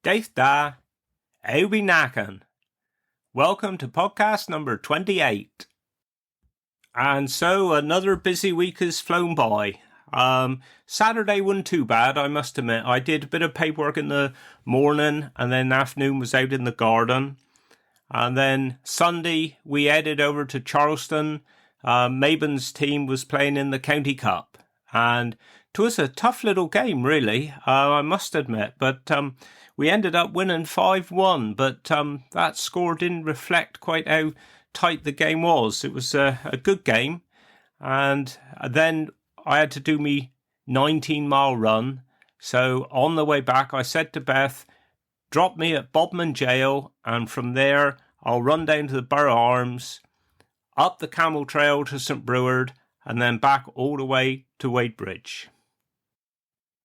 Daith da, Ewi Nakan. Welcome to podcast number 28. And so another busy week has flown by. Saturday wasn't too bad, I must admit. I did a bit of paperwork in the morning and then afternoon was out in the garden. And then Sunday we headed over to Charleston. Mabon's team was playing in the County Cup. And it was a tough little game, really, I must admit. But we ended up winning 5-1. But that score didn't reflect quite how tight the game was. It was a good game. And then I had to do me 19-mile run. So on the way back, I said to Beth, drop me at Bodmin Jail. And from there, I'll run down to the Borough Arms, up the Camel Trail to St. Breward, and then back all the way to Wadebridge.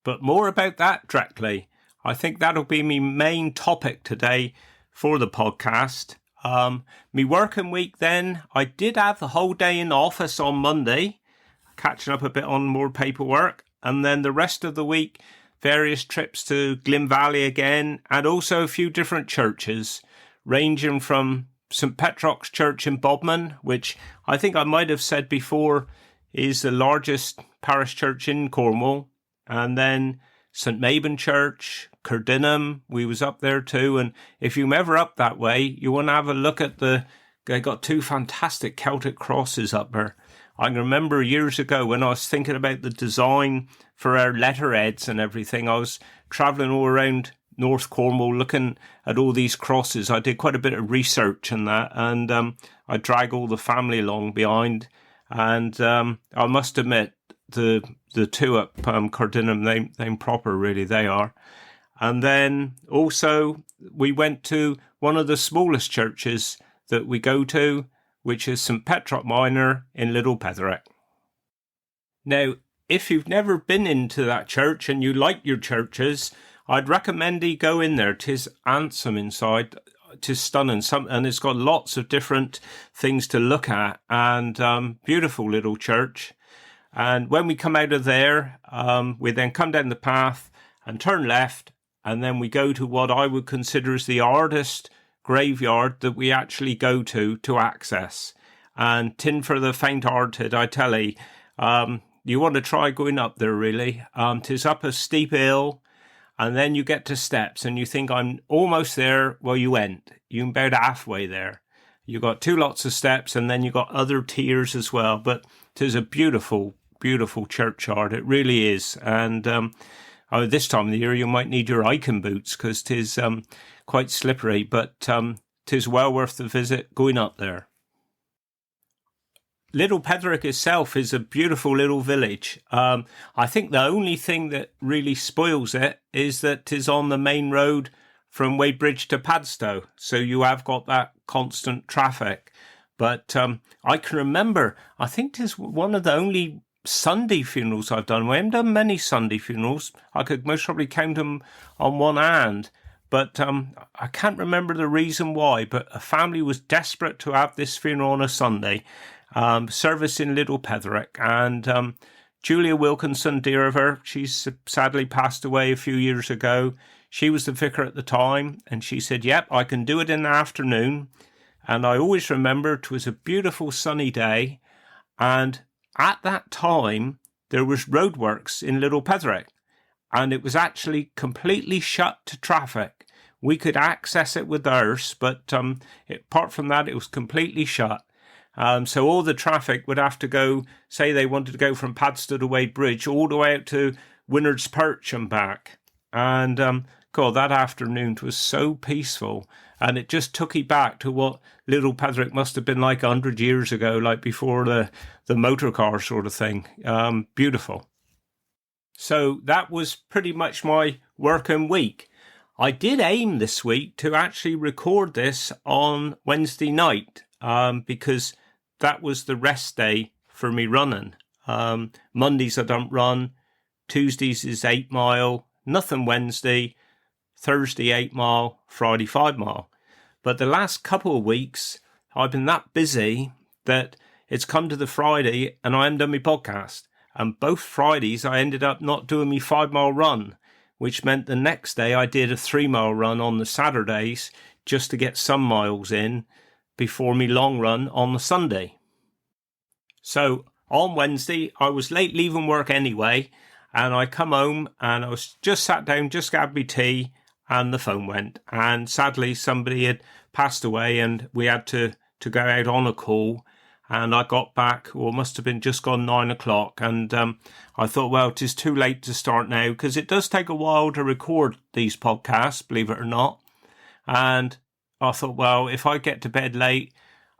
But more about that directly. I think that'll be my main topic today for the podcast. Me working week then, I did have the whole day in the office on Monday, catching up a bit on more paperwork. And then the rest of the week, various trips to Glyn Valley again, and also a few different churches, ranging from St. Petrock's Church in Bodmin, which I think I might have said before is the largest parish church in Cornwall, and then St. Mabon Church, Cardinham, we was up there too. And if you're ever up that way, you want to have a look at they got two fantastic Celtic crosses up there. I can remember years ago when I was thinking about the design for our letterheads and everything, I was travelling all around North Cornwall looking at all these crosses. I did quite a bit of research on that, and I drag all the family along behind. And I must admit, the two at Cardinham, they proper, really, they are. And then also we went to one of the smallest churches that we go to, which is St. Petrock Minor in Little Petherick. Now, if you've never been into that church and you like your churches, I'd recommend you go in there. 'Tis handsome inside. 'Tis stunning. And it's got lots of different things to look at, and beautiful little church. And when we come out of there, we then come down the path and turn left, and then we go to what I would consider as the hardest graveyard that we actually go to access. And tin for the faint-hearted, I tell you, you want to try going up there, really. 'Tis up a steep hill, and then you get to steps, and you think, I'm almost there. Well, you ain't. You're about halfway there. You got two lots of steps, and then you got other tiers as well. But 'tis a beautiful churchyard. It really is. And this time of the year, you might need your hiking boots because 'tis quite slippery. But 'tis well worth the visit going up there. Little Petherick itself is a beautiful little village. I think the only thing that really spoils it is that 'tis on the main road from Wadebridge to Padstow. So you have got that constant traffic. But I can remember, I think 'tis one of the only Sunday funerals I've done. We haven't done many Sunday funerals. I could most probably count them on one hand. But I can't remember the reason why. But a family was desperate to have this funeral on a Sunday. Service in Little Petherick, and Julia Wilkinson, dear of her, she's sadly passed away a few years ago. She was the vicar at the time, and she said, yep, I can do it in the afternoon. And I always remember it was a beautiful sunny day, and at that time there was roadworks in Little Petherick, and it was actually completely shut to traffic. We could access it with ours, but apart from that, it was completely shut. So all the traffic would have to go, say they wanted to go from Padstow to Wadebridge, all the way out to Winard's Perch and back. And God, that afternoon was so peaceful. And it just took you back to what Little Petherick must have been like 100 years ago, like before the motor car sort of thing. Beautiful. So that was pretty much my working week. I did aim this week to actually record this on Wednesday night, because that was the rest day for me running. Mondays I don't run. Tuesdays is 8 mile. Nothing Wednesday. Thursday 8 mile. Friday 5 mile. But the last couple of weeks I've been that busy that it's come to the Friday and I haven't done my podcast. And both Fridays I ended up not doing my 5 mile run, which meant the next day I did a 3-mile run on the Saturdays just to get some miles in before me long run on the Sunday. So on Wednesday, I was late leaving work anyway, and I come home and I was just sat down, just had me tea, and the phone went. And sadly, somebody had passed away and we had to go out on a call. And I got back, or must have been just gone 9 o'clock. And I thought, well, it is too late to start now, because it does take a while to record these podcasts, believe it or not. And I thought, well, if I get to bed late,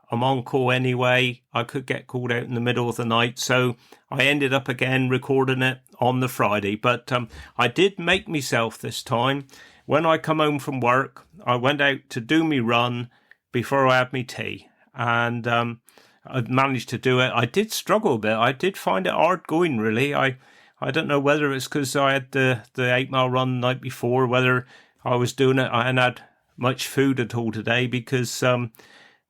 I'm on call anyway. I could get called out in the middle of the night. So I ended up again recording it on the Friday. But I did make myself this time. When I come home from work, I went out to do me run before I had me tea. And I managed to do it. I did struggle a bit. I did find it hard going, really. I don't know whether it's because I had the 8-mile run the night before, whether I was doing it. I hadn't had much food at all today because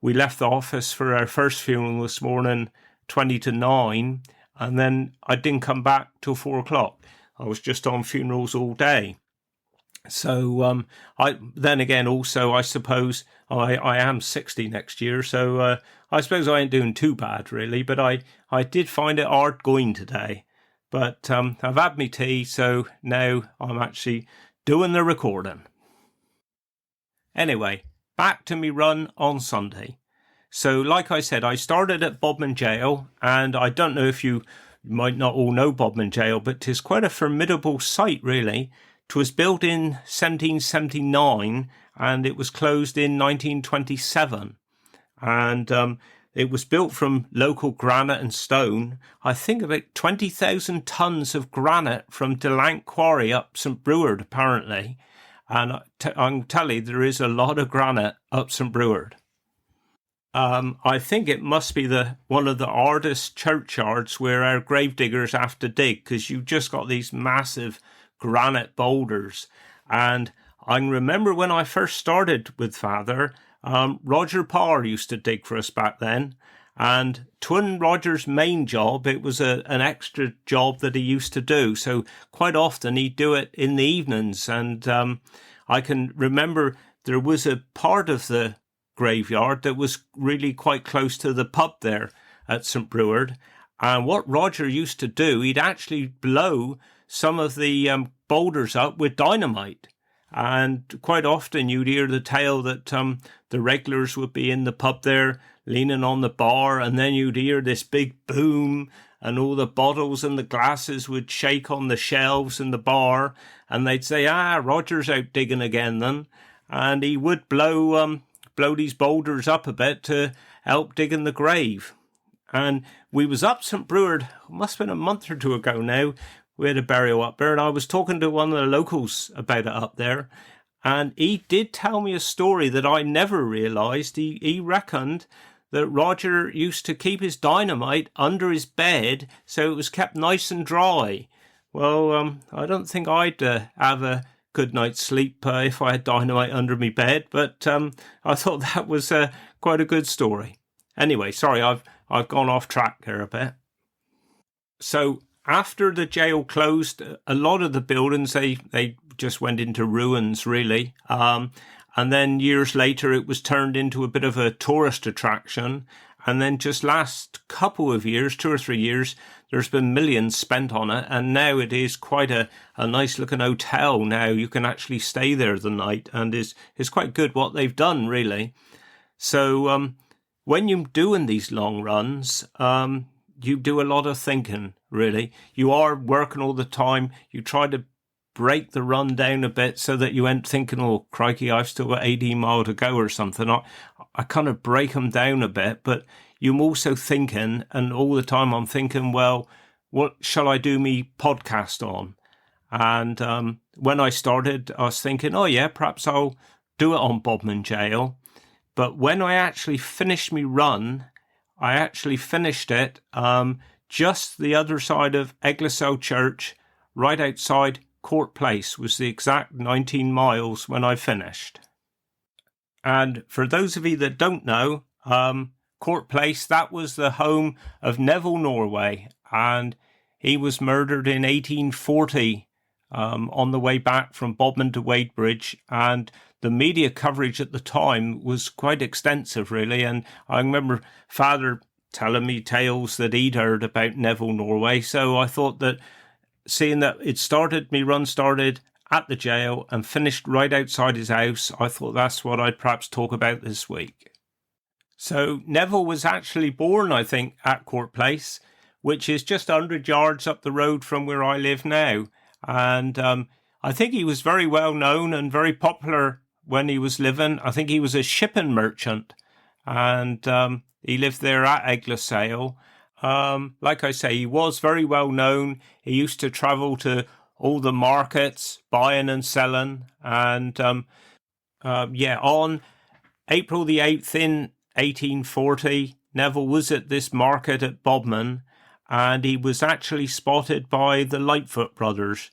we left the office for our first funeral this morning, 20 to 9, and then I didn't come back till 4 o'clock. I was just on funerals all day. So then again, also, I suppose I am 60 next year, so I suppose I ain't doing too bad, really. But I did find it hard going today. But I've had me tea, so now I'm actually doing the recording. Anyway, back to me run on Sunday. So like I said, I started at Bodmin Jail, and I don't know if you might not all know Bodmin Jail, but 'tis quite a formidable site, really. 'Twas built in 1779 and it was closed in 1927. And it was built from local granite and stone. I think about 20,000 tons of granite from Delank Quarry up St. Breward, apparently. And I can tell you, there is a lot of granite up St. Breward. I think it must be one of the hardest churchyards where our gravediggers have to dig, because you've just got these massive granite boulders. And I can remember when I first started with Father, Roger Parr used to dig for us back then. And Twin Roger's main job, it was an extra job that he used to do. So quite often he'd do it in the evenings. And I can remember there was a part of the graveyard that was really quite close to the pub there at St. Breward. And what Roger used to do, he'd actually blow some of the boulders up with dynamite. And quite often you'd hear the tale that the regulars would be in the pub there leaning on the bar, and then you'd hear this big boom and all the bottles and the glasses would shake on the shelves in the bar, and they'd say, Roger's out digging again then. And he would blow these boulders up a bit to help digging the grave. And we was up St. Breward, must have been a month or two ago now. We had a burial up there, and I was talking to one of the locals about it up there, and he did tell me a story that I never realised. He reckoned that Roger used to keep his dynamite under his bed so it was kept nice and dry. Well, I don't think I'd have a good night's sleep if I had dynamite under my bed, but I thought that was quite a good story. Anyway, sorry, I've gone off track here a bit. So after the jail closed, a lot of the buildings, they just went into ruins, really. And then years later, it was turned into a bit of a tourist attraction. And then just last couple of years, 2 or 3 years, there's been millions spent on it. And now it is quite a nice looking hotel. Now you can actually stay there the night, and it's quite good what they've done, really. So when you're doing these long runs, you do a lot of thinking, really. You are working all the time. You try to break the run down a bit so that you ain't thinking, oh, crikey, I've still got 18 miles to go or something. I kind of break them down a bit, but you're also thinking, and all the time I'm thinking, well, what shall I do me podcast on? And when I started, I was thinking, oh yeah, perhaps I'll do it on Bodmin Jail. But when I actually finished me run, I actually finished it just the other side of Egloshayle Church, right outside Court Place, was the exact 19 miles when I finished. And for those of you that don't know, Court Place, that was the home of Neville Norway, and he was murdered in 1840 on the way back from Bodmin to Wadebridge, and the media coverage at the time was quite extensive, really. And I remember Father telling me tales that he'd heard about Neville Norway, so I thought that seeing that my run started at the jail and finished right outside his house, I thought that's what I'd perhaps talk about this week. So Neville was actually born, I think, at Court Place, which is just 100 yards up the road from where I live now. And I think he was very well known and very popular when he was living. I think he was a shipping merchant, and he lived there at Egloshayle. Like I say, he was very well known. He used to travel to all the markets, buying and selling. And on April the 8th in 1840, Neville was at this market at Bodmin, and he was actually spotted by the Lightfoot brothers,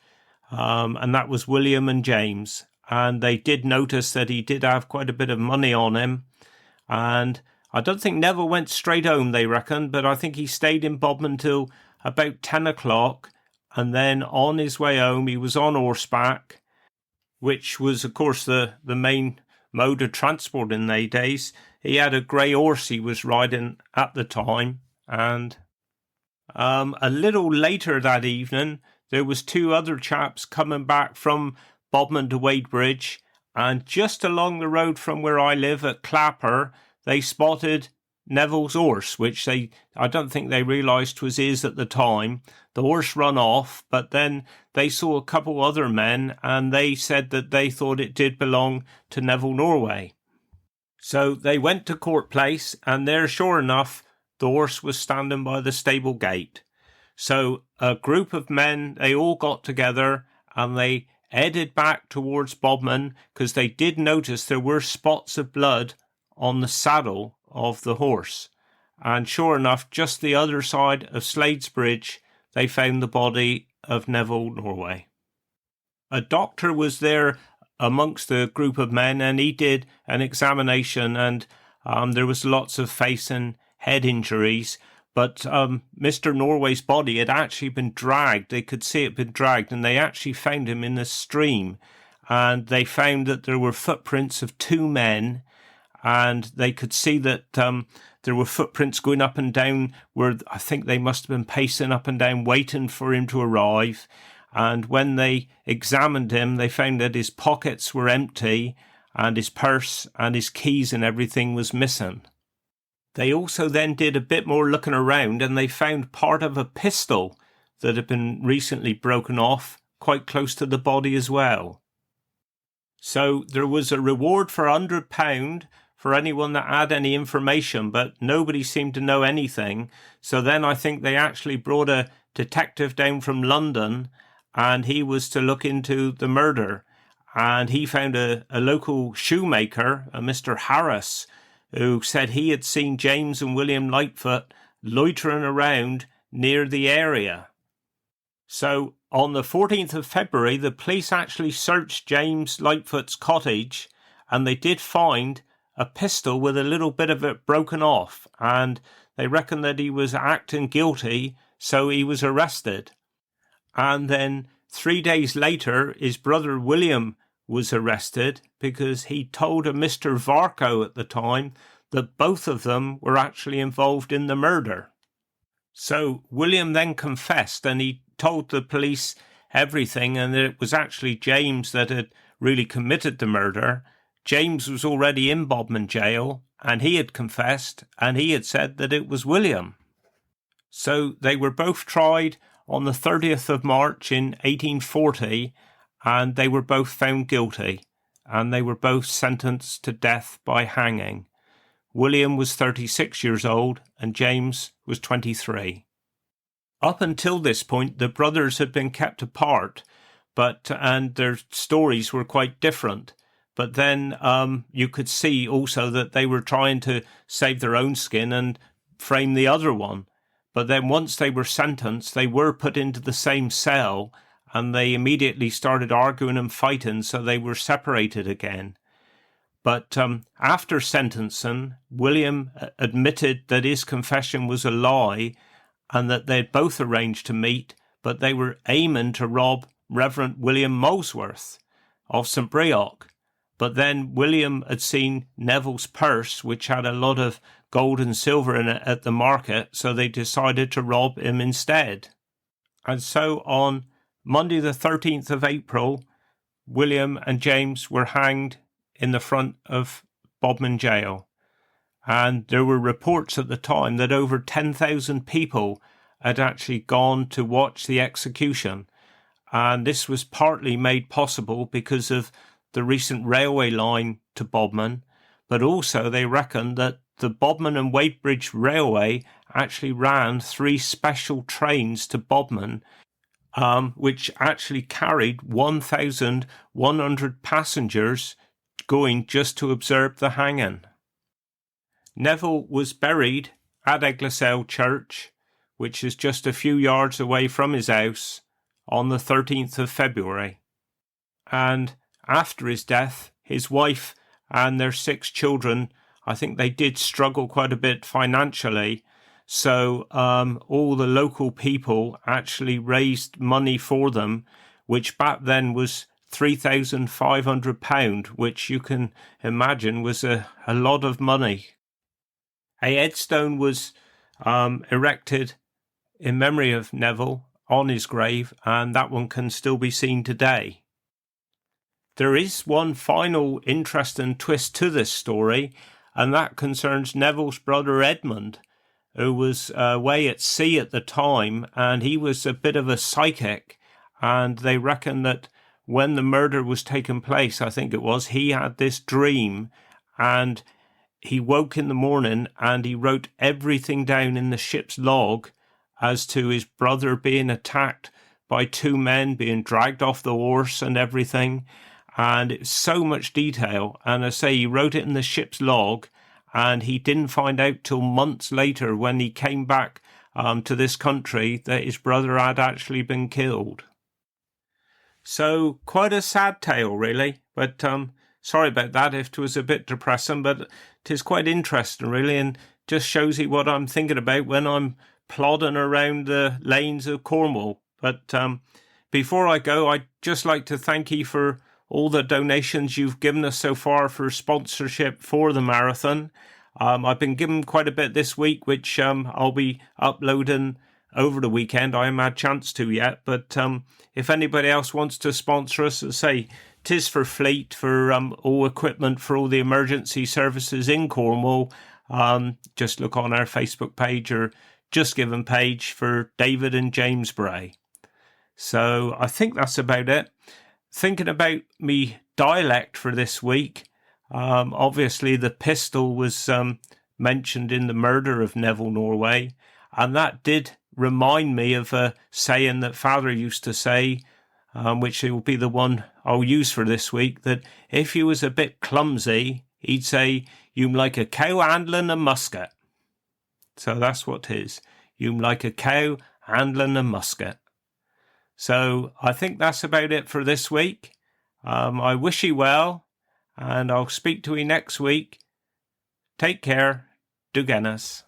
and that was William and James. And they did notice that he did have quite a bit of money on him. And I don't think Neville went straight home, they reckon, but I think he stayed in Bodmin till about 10 o'clock. And then on his way home, he was on horseback, which was, of course, the main mode of transport in those days. He had a grey horse he was riding at the time. And a little later that evening, there was two other chaps coming back from Bodmin to Wadebridge, and just along the road from where I live at Clapper, they spotted Neville's horse, which I don't think they realised was his at the time. The horse run off, but then they saw a couple other men, and they said that they thought it did belong to Neville Norway. So they went to Court Place, and there, sure enough, the horse was standing by the stable gate. So a group of men, they all got together, and they headed back towards Bodmin, because they did notice there were spots of blood on the saddle of the horse. And sure enough, just the other side of Slade's Bridge, they found the body of Neville Norway. A doctor was there amongst the group of men, and he did an examination, and there was lots of face and head injuries. But Mr. Norway's body had actually been dragged. They could see it had been dragged, and they actually found him in a stream. And they found that there were footprints of two men, and they could see that there were footprints going up and down where I think they must have been pacing up and down, waiting for him to arrive. And when they examined him, they found that his pockets were empty, and his purse and his keys and everything was missing. They also then did a bit more looking around, and they found part of a pistol that had been recently broken off quite close to the body as well. So there was a reward for £100 for anyone that had any information, but nobody seemed to know anything. So then I think they actually brought a detective down from London, and he was to look into the murder. And he found a local shoemaker, a Mr. Harris, who said he had seen James and William Lightfoot loitering around near the area. So on the 14th of February, the police actually searched James Lightfoot's cottage, and they did find a pistol with a little bit of it broken off, and they reckon that he was acting guilty, so he was arrested. And then 3 days later, his brother William was arrested because he told a Mr. Varco at the time that both of them were actually involved in the murder. So William then confessed, and he told the police everything, and that it was actually James that had really committed the murder. James was already in Bodmin Jail, and he had confessed, and he had said that it was William. So they were both tried on the 30th of March in 1840, and they were both found guilty, and they were both sentenced to death by hanging. William was 36 years old, and James was 23. Up until this point, the brothers had been kept apart, and their stories were quite different. But then you could see also that they were trying to save their own skin and frame the other one. But then once they were sentenced, they were put into the same cell, and they immediately started arguing and fighting, so they were separated again. But after sentencing, William admitted that his confession was a lie, and that they'd both arranged to meet, but they were aiming to rob Reverend William Molesworth of St. Breock. But then William had seen Neville's purse, which had a lot of gold and silver in it at the market, so they decided to rob him instead. And so on Monday the 13th of April, William and James were hanged in the front of Bodmin Jail. And there were reports at the time that over 10,000 people had actually gone to watch the execution. And this was partly made possible because of the recent railway line to Bodmin, but also they reckoned that the Bodmin and Wadebridge Railway actually ran 3 special trains to Bodmin, which actually carried 1,100 passengers going just to observe the hanging. Neville was buried at Egloshayle Church, which is just a few yards away from his house, on the 13th of February. And after his death, his wife and their 6 children, I think they did struggle quite a bit financially. So all the local people actually raised money for them, which back then was £3,500, which you can imagine was a lot of money. A headstone was erected in memory of Neville on his grave, and that one can still be seen today. There is one final interesting twist to this story, and that concerns Neville's brother Edmund, who was away at sea at the time, and he was a bit of a psychic, and they reckon that when the murder was taking place, I think it was, he had this dream, and he woke in the morning and he wrote everything down in the ship's log as to his brother being attacked by 2 men, being dragged off the horse and everything. And it's so much detail. And I say he wrote it in the ship's log, and he didn't find out till months later when he came back to this country that his brother had actually been killed. So quite a sad tale, really. But sorry about that if it was a bit depressing, but it is quite interesting, really, and just shows you what I'm thinking about when I'm plodding around the lanes of Cornwall. But before I go, I'd just like to thank you for all the donations you've given us so far for sponsorship for the marathon. I've been given quite a bit this week, which I'll be uploading over the weekend. I haven't had a chance to yet, but if anybody else wants to sponsor us, say, 'tis for Fleet, for all equipment for all the emergency services in Cornwall. Just look on our Facebook page or Just Given page for David and James Bray. So I think that's about it. Thinking about me dialect for this week, obviously the pistol was mentioned in the murder of Neville Norway, and that did remind me of a saying that Father used to say, which will be the one I'll use for this week, that if he was a bit clumsy, he'd say, "You'm like a cow handling a musket." So that's what it is. You'm like a cow handling a musket. So I think that's about it for this week. I wish you well, and I'll speak to you next week. Take care. Do Guinness.